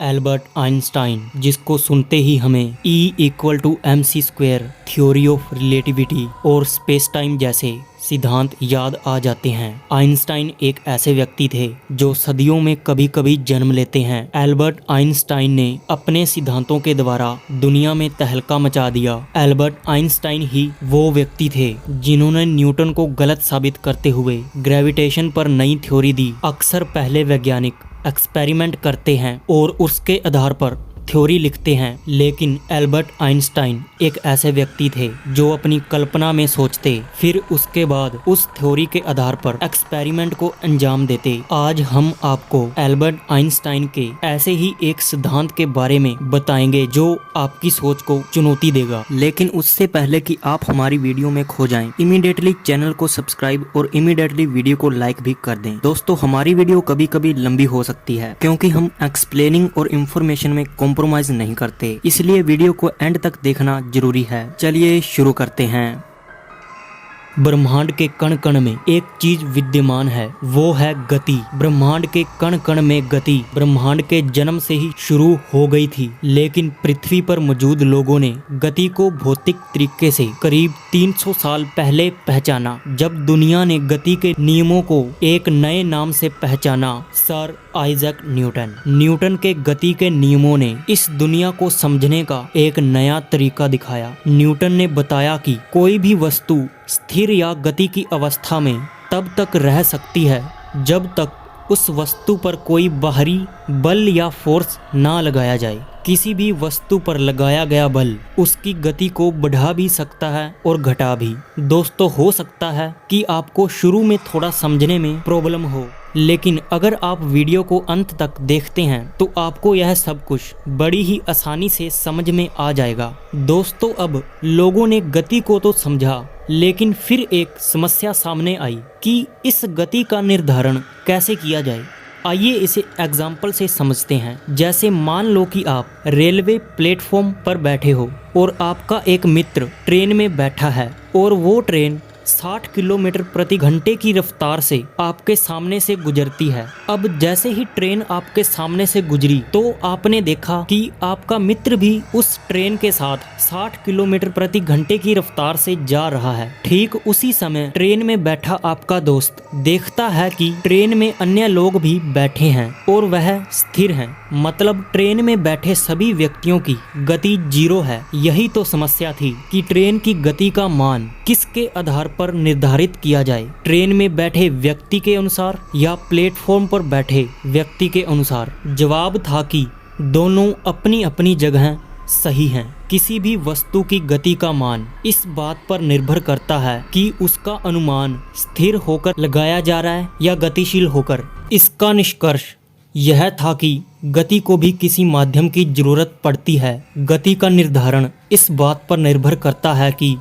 Albert Einstein, जिसको सुनते ही हमें E=mc², थ्योरी ऑफ रिलेटिविटी और स्पेस टाइम जैसे सिद्धांत याद आ जाते हैं। आइंस्टाइन एक ऐसे व्यक्ति थे जो सदियों में कभी कभी जन्म लेते हैं। एल्बर्ट आइंस्टाइन ने अपने सिद्धांतों के द्वारा दुनिया में तहलका मचा दिया। एल्बर्ट आइंस्टाइन ही वो व्यक्ति थे जिन्होंने न्यूटन को गलत साबित करते हुए ग्रेविटेशन पर नई थ्योरी दी। अक्सर पहले वैज्ञानिक एक्सपेरिमेंट करते हैं और उसके आधार पर थ्योरी लिखते हैं, लेकिन एल्बर्ट आइंस्टाइन एक ऐसे व्यक्ति थे जो अपनी कल्पना में सोचते, फिर उसके बाद उस थ्योरी के आधार पर एक्सपेरिमेंट को अंजाम देते। आज हम आपको एल्बर्ट आइंस्टाइन के ऐसे ही एक सिद्धांत के बारे में बताएंगे जो आपकी सोच को चुनौती देगा। लेकिन उससे पहले कि आप हमारी वीडियो में खो जाएं, इमीडिएटली चैनल को सब्सक्राइब और इमीडिएटली वीडियो को लाइक भी कर दें। दोस्तों, हमारी वीडियो कभी कभी लंबी हो सकती है क्योंकि हम एक्सप्लेनिंग और इंफॉर्मेशन में कॉम्प्रोमाइज नहीं करते, इसलिए वीडियो को एंड तक देखना जरूरी है। चलिए शुरू करते हैं। ब्रह्मांड के कण कण में एक चीज विद्यमान है, वो है गति। ब्रह्मांड के कण कण में गति ब्रह्मांड के जन्म से ही शुरू हो गई थी, लेकिन पृथ्वी पर मौजूद लोगों ने गति को भौतिक तरीके से करीब 300 साल पहले पहचाना। जब दुनिया ने गति के नियमों को एक नए नाम से पहचाना, सर आइजैक न्यूटन के गति के नियमों ने इस दुनिया को समझने का एक नया तरीका दिखाया। न्यूटन ने बताया कि कोई भी वस्तु स्थिर या गति की अवस्था में तब तक रह सकती है जब तक उस वस्तु पर कोई बाहरी बल या फोर्स ना लगाया जाए। किसी भी वस्तु पर लगाया गया बल उसकी गति को बढ़ा भी सकता है और घटा भी। दोस्तों, हो सकता है कि आपको शुरू में थोड़ा समझने में प्रॉब्लम हो, लेकिन अगर आप वीडियो को अंत तक देखते हैं तो आपको यह सब कुछ बड़ी ही आसानी से समझ में आ जाएगा। दोस्तों, अब लोगों ने गति को तो समझा, लेकिन फिर एक समस्या सामने आई कि इस गति का निर्धारण कैसे किया जाए। आइए इसे एग्जाम्पल से समझते हैं। जैसे मान लो कि आप रेलवे प्लेटफॉर्म पर बैठे हो और आपका एक मित्र ट्रेन में बैठा है और वो ट्रेन 60 किलोमीटर प्रति घंटे की रफ्तार से आपके सामने से गुजरती है। अब जैसे ही ट्रेन आपके सामने से गुजरी तो आपने देखा कि आपका मित्र भी उस ट्रेन के साथ 60 किलोमीटर प्रति घंटे की रफ्तार से जा रहा है। ठीक उसी समय ट्रेन में बैठा आपका दोस्त देखता है कि ट्रेन में अन्य लोग भी बैठे हैं और वह स्थिर हैं। मतलब ट्रेन में बैठे सभी व्यक्तियों की गति 0 है। यही तो समस्या थी कि ट्रेन की गति का मान किसके आधार पर निर्धारित किया जाए, ट्रेन में बैठे व्यक्ति के अनुसार या प्लेटफॉर्म पर बैठे व्यक्ति के अनुसार। जवाब था कि दोनों अपनी अपनी जगह सही हैं। किसी भी वस्तु की गति का मान इस बात पर निर्भर करता है कि उसका अनुमान स्थिर होकर लगाया जा रहा है या गतिशील होकर। इसका निष्कर्ष यह था कि गति को भी किसी माध्यम की जरूरत पड़ती है। गति का निर्धारण इस बात पर निर्भर करता है कि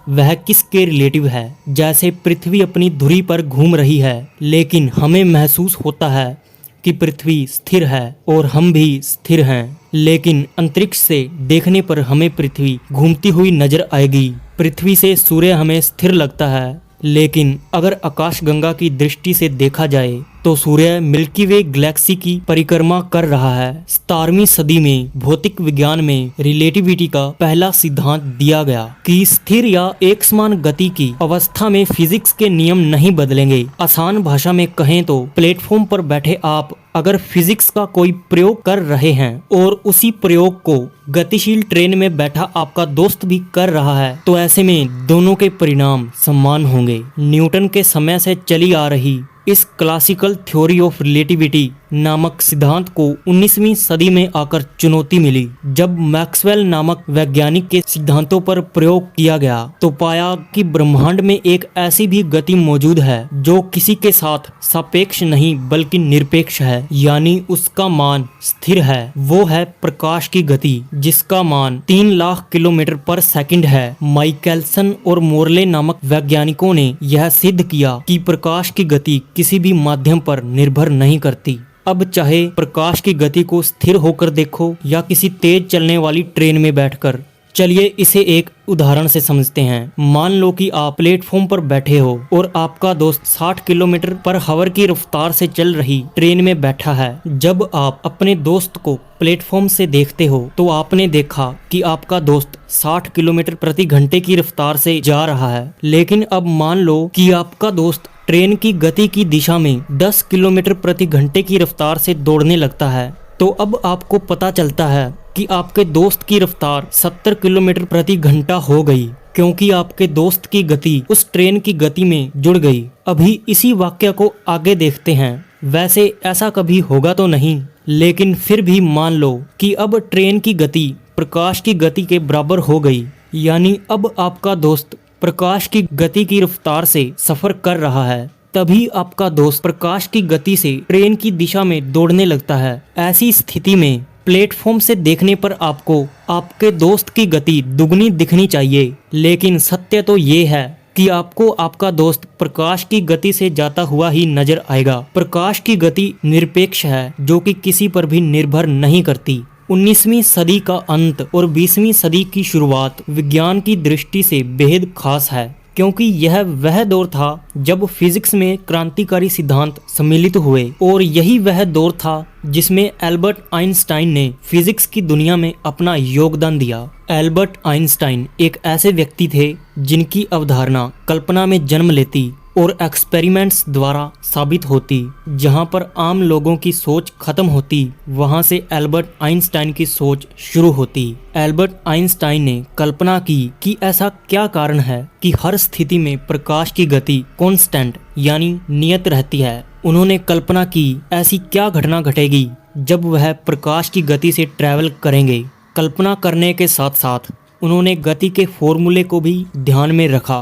वह किसके रिलेटिव है। जैसे पृथ्वी अपनी धुरी पर घूम रही है, लेकिन हमें महसूस होता है कि पृथ्वी स्थिर है और हम भी स्थिर हैं, लेकिन अंतरिक्ष से देखने पर हमें पृथ्वी घूमती हुई नजर आएगी। पृथ्वी से सूर्य हमें स्थिर लगता है, लेकिन अगर आकाशगंगा की दृष्टि से देखा जाए तो सूर्य मिल्की वे गैलेक्सी की परिक्रमा कर रहा है। 17वीं सदी में भौतिक विज्ञान में रिलेटिविटी का पहला सिद्धांत दिया गया कि स्थिर या एक समान गति की अवस्था में फिजिक्स के नियम नहीं बदलेंगे। आसान भाषा में कहें तो प्लेटफॉर्म पर बैठे आप अगर फिजिक्स का कोई प्रयोग कर रहे हैं और उसी प्रयोग को गतिशील ट्रेन में बैठा आपका दोस्त भी कर रहा है, तो ऐसे में दोनों के परिणाम समान होंगे। न्यूटन के समय से चली आ रही इस क्लासिकल थ्योरी ऑफ रिलेटिविटी नामक सिद्धांत को 19वीं सदी में आकर चुनौती मिली। जब मैक्सवेल नामक वैज्ञानिक के सिद्धांतों पर प्रयोग किया गया तो पाया कि ब्रह्मांड में एक ऐसी भी गति मौजूद है जो किसी के साथ सापेक्ष नहीं बल्कि निरपेक्ष है, यानी उसका मान स्थिर है। वो है प्रकाश की गति, जिसका मान 3 लाख किलोमीटर पर सेकंड है। माइकलसन और मोरले नामक वैज्ञानिकों ने यह सिद्ध किया कि प्रकाश की गति किसी भी माध्यम पर निर्भर नहीं करती। अब चाहे प्रकाश की गति को स्थिर होकर देखो या किसी तेज चलने वाली ट्रेन में बैठकर। चलिए इसे एक उदाहरण से समझते हैं। मान लो कि आप प्लेटफॉर्म पर बैठे हो और आपका दोस्त 60 किलोमीटर पर आवर की रफ्तार से चल रही ट्रेन में बैठा है। जब आप अपने दोस्त को प्लेटफॉर्म से देखते हो तो आपने देखा कि आपका दोस्त 60 किलोमीटर प्रति घंटे की रफ्तार से जा रहा है, लेकिन अब मान लो कि आपका दोस्त ट्रेन की गति की दिशा में 10 किलोमीटर प्रति घंटे की रफ्तार से दौड़ने लगता है। तो अब आपको पता चलता है कि आपके दोस्त की रफ्तार 70 किलोमीटर प्रति घंटा हो गई, क्योंकि आपके दोस्त की गति उस ट्रेन की गति में जुड़ गई। अभी इसी वाक्य को आगे देखते हैं। वैसे ऐसा कभी होगा तो नहीं, लेकिन फिर भी मान लो कि अब ट्रेन की गति प्रकाश की गति के बराबर हो गई, यानी अब आपका दोस्त प्रकाश की गति की रफ्तार से सफर कर रहा है। तभी आपका दोस्त प्रकाश की गति से ट्रेन की दिशा में दौड़ने लगता है। ऐसी स्थिति में प्लेटफॉर्म से देखने पर आपको आपके दोस्त की गति दुगनी दिखनी चाहिए, लेकिन सत्य तो ये है कि आपको आपका दोस्त प्रकाश की गति से जाता हुआ ही नजर आएगा। प्रकाश की गति निरपेक्ष है, जो कि किसी पर भी निर्भर नहीं करती। 19वीं सदी का अंत और 20वीं सदी की शुरुआत विज्ञान की दृष्टि से बेहद खास है, क्योंकि यह वह दौर था जब फिजिक्स में क्रांतिकारी सिद्धांत सम्मिलित हुए, और यही वह दौर था जिसमें एल्बर्ट आइंस्टाइन ने फिजिक्स की दुनिया में अपना योगदान दिया। एल्बर्ट आइंस्टाइन एक ऐसे व्यक्ति थे जिनकी अवधारणा कल्पना में जन्म लेती और एक्सपेरिमेंट्स द्वारा साबित होती। जहां पर आम लोगों की सोच खत्म होती, वहां से एल्बर्ट आइंस्टाइन की सोच शुरू होती। एल्बर्ट आइंस्टाइन ने कल्पना की कि ऐसा क्या कारण है कि हर स्थिति में प्रकाश की गति कांस्टेंट यानी नियत रहती है। उन्होंने कल्पना की ऐसी क्या घटना घटेगी जब वह प्रकाश की गति से ट्रैवल करेंगे। कल्पना करने के साथ साथ उन्होंने गति के फॉर्मूले को भी ध्यान में रखा।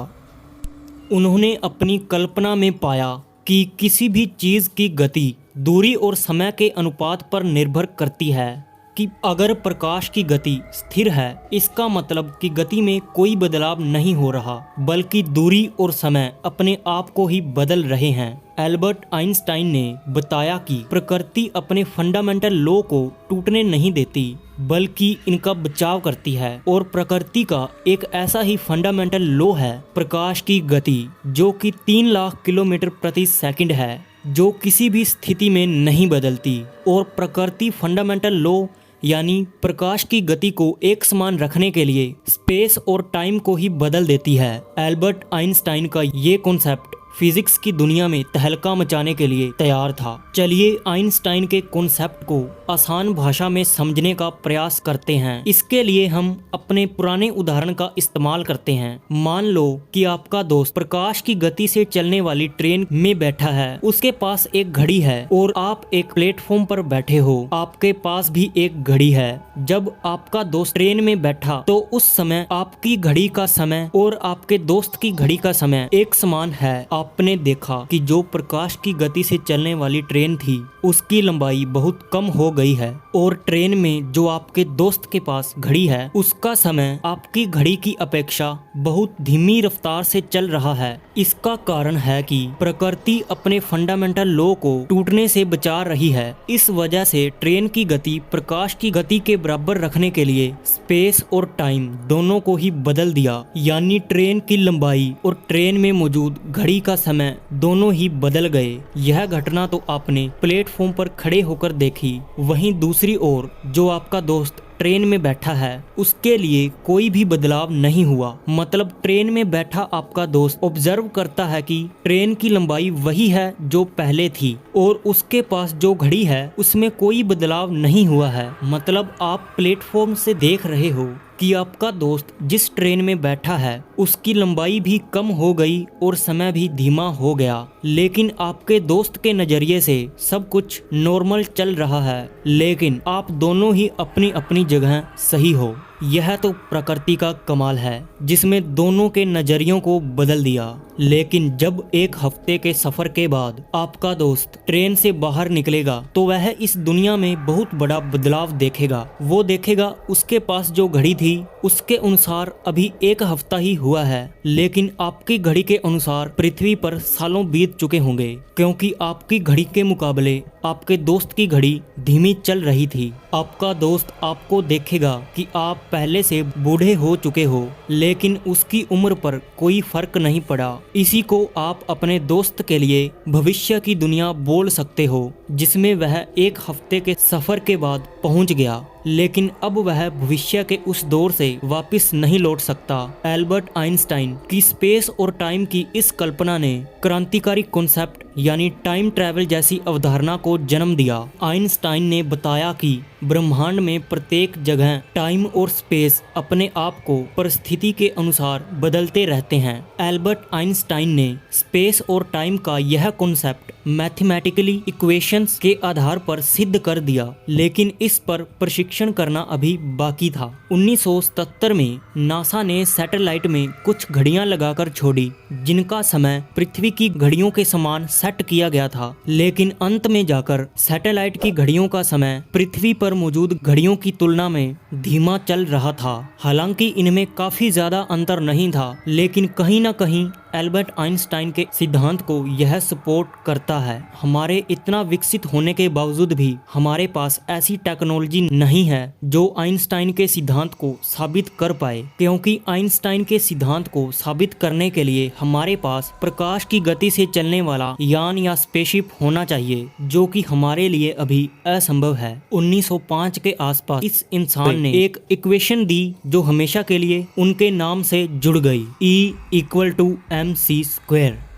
उन्होंने अपनी कल्पना में पाया कि किसी भी चीज़ की गति दूरी और समय के अनुपात पर निर्भर करती है, कि अगर प्रकाश की गति स्थिर है, इसका मतलब कि गति में कोई बदलाव नहीं हो रहा, बल्कि दूरी और समय अपने आप को ही बदल रहे हैं। एल्बर्ट आइंस्टाइन ने बताया कि प्रकृति अपने फंडामेंटल लॉ को टूटने नहीं देती, बल्कि इनका बचाव करती है। और प्रकृति का एक ऐसा ही फंडामेंटल लॉ है प्रकाश की गति, जो कि 3 लाख किलोमीटर प्रति सेकंड है, जो किसी भी स्थिति में नहीं बदलती। और प्रकृति फंडामेंटल लॉ यानी प्रकाश की गति को एक समान रखने के लिए स्पेस और टाइम को ही बदल देती है। एल्बर्ट आइंस्टाइन का ये कॉन्सेप्ट फिजिक्स की दुनिया में तहलका मचाने के लिए तैयार था। चलिए आइंस्टाइन के कॉन्सेप्ट को आसान भाषा में समझने का प्रयास करते हैं। इसके लिए हम अपने पुराने उदाहरण का इस्तेमाल करते हैं। मान लो कि आपका दोस्त प्रकाश की गति से चलने वाली ट्रेन में बैठा है, उसके पास एक घड़ी है और आप एक प्लेटफॉर्म पर बैठे हो, आपके पास भी एक घड़ी है। जब आपका दोस्त ट्रेन में बैठा तो उस समय आपकी घड़ी का समय और आपके दोस्त की घड़ी का समय एक समान है। आपने देखा कि जो प्रकाश की गति से चलने वाली ट्रेन थी, उसकी लंबाई बहुत कम हो गई है, और ट्रेन में जो आपके दोस्त के पास घड़ी है, उसका समय आपकी घड़ी की अपेक्षा बहुत धीमी रफ्तार से चल रहा है। इसका कारण है कि प्रकृति अपने फंडामेंटल लॉ को टूटने से बचा रही है। इस वजह से ट्रेन की गति प्रकाश की गति के बराबर रखने के लिए स्पेस और टाइम दोनों को ही बदल दिया, यानी ट्रेन की लंबाई और ट्रेन में मौजूद घड़ी का समय दोनों ही बदल गए। यह घटना तो आपने प्लेटफॉर्म पर खड़े होकर देखी। वहीं दूसरी ओर जो आपका दोस्त ट्रेन में बैठा है, उसके लिए कोई भी बदलाव नहीं हुआ। मतलब ट्रेन में बैठा आपका दोस्त ऑब्जर्व करता है कि ट्रेन की लंबाई वही है जो पहले थी, और उसके पास जो घड़ी है उसमें कोई बदलाव नहीं हुआ है। मतलब आप प्लेटफॉर्म से देख रहे हो कि आपका दोस्त जिस ट्रेन में बैठा है उसकी लंबाई भी कम हो गई और समय भी धीमा हो गया, लेकिन आपके दोस्त के नजरिए से सब कुछ नॉर्मल चल रहा है। लेकिन आप दोनों ही अपनी अपनी जगह सही हो। यह तो प्रकृति का कमाल है, जिसमें दोनों के नजरियों को बदल दिया। लेकिन जब एक हफ्ते के सफर के बाद आपका दोस्त ट्रेन से बाहर निकलेगा तो वह इस दुनिया में बहुत बड़ा बदलाव देखेगा। वो देखेगा उसके पास जो घड़ी थी उसके अनुसार अभी एक हफ्ता ही हुआ है, लेकिन आपकी घड़ी के अनुसार पृथ्वी पर सालों बीत चुके होंगे, क्योंकि आपकी घड़ी के मुकाबले आपके दोस्त की घड़ी धीमी चल रही थी। आपका दोस्त आपको देखेगा कि आप पहले से बूढ़े हो चुके हो, लेकिन उसकी उम्र पर कोई फर्क नहीं पड़ा। इसी को आप अपने दोस्त के लिए भविष्य की दुनिया बोल सकते हो, जिसमें वह एक हफ्ते के सफर के बाद पहुंच गया, लेकिन अब वह भविष्य के उस दौर से वापस नहीं लौट सकता। एल्बर्ट आइंस्टाइन की स्पेस और टाइम की इस कल्पना ने क्रांतिकारी कॉन्सेप्ट यानी टाइम ट्रैवल जैसी अवधारणा को जन्म दिया। आइंस्टाइन ने बताया कि ब्रह्मांड में प्रत्येक जगह टाइम और स्पेस अपने आप को परिस्थिति के अनुसार बदलते रहते हैं। एल्बर्ट आइंस्टाइन ने स्पेस और टाइम का यह कॉन्सेप्ट मैथमेटिकली इक्वेशंस के आधार पर सिद्ध कर दिया, लेकिन इस पर प्रशिक्षण करना अभी बाकी था। 1977 में नासा ने सैटेलाइट में कुछ घड़ियां लगाकर छोड़ी, जिनका समय पृथ्वी की घड़ियों के समान सेट किया गया था, लेकिन अंत में जाकर सैटेलाइट की घड़ियों का समय पृथ्वी पर मौजूद घड़ियों की तुलना में धीमा चल रहा था। हालांकि इनमें काफी ज्यादा अंतर नहीं था, लेकिन कहीं ना कहीं एल्बर्ट आइंस्टाइन के सिद्धांत को यह सपोर्ट करता है। हमारे इतना विकसित होने के बावजूद भी हमारे पास ऐसी टेक्नोलॉजी नहीं है जो आइंस्टाइन के सिद्धांत को साबित कर पाए, क्योंकि आइंस्टाइन के सिद्धांत को साबित करने के लिए हमारे पास प्रकाश की गति से चलने वाला यान या स्पेसशिप होना चाहिए, जो कि हमारे लिए अभी असंभव है। 1905 के आसपास इस इंसान ने एक इक्वेशन दी जो हमेशा के लिए उनके नाम से जुड़ गई, E=mc²।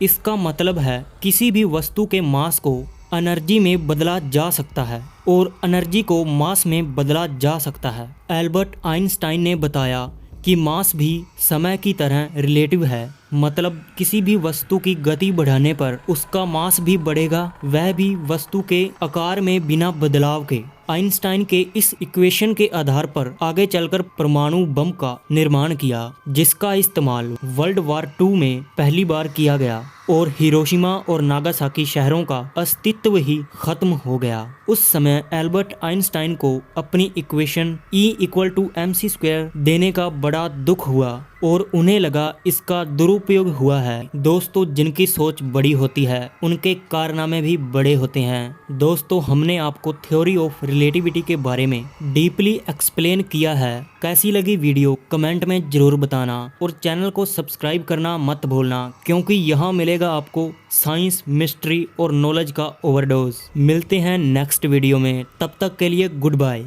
इसका मतलब है किसी भी वस्तु के मास को एनर्जी में बदला जा सकता है और एनर्जी को मास में बदला जा सकता है। एल्बर्ट आइंस्टाइन ने बताया कि मास भी समय की तरह रिलेटिव है, मतलब किसी भी वस्तु की गति बढ़ाने पर उसका मास भी बढ़ेगा, वह भी वस्तु के आकार में बिना बदलाव के। आइंस्टाइन के इस इक्वेशन के आधार पर आगे चलकर परमाणु बम का निर्माण किया, जिसका इस्तेमाल वर्ल्ड वॉर 2 में पहली बार किया गया और हिरोशिमा और नागासाकी शहरों का अस्तित्व ही खत्म हो गया। उस समय एल्बर्ट आइंस्टाइन को अपनी इक्वेशन E=mc² देने का बड़ा दुख हुआ और उन्हें लगा इसका दुरुपयोग हुआ है। दोस्तों, जिनकी सोच बड़ी होती है उनके कारनामे भी बड़े होते हैं। दोस्तों, हमने आपको थ्योरी ऑफ रिलेटिविटी के बारे में डीपली एक्सप्लेन किया है। कैसी लगी वीडियो कमेंट में जरूर बताना और चैनल को सब्सक्राइब करना मत भूलना, क्योंकि यहाँ मिलेगा आपको साइंस, मिस्ट्री और नॉलेज का ओवरडोज। मिलते हैं नेक्स्ट वीडियो में, तब तक के लिए गुड बाय।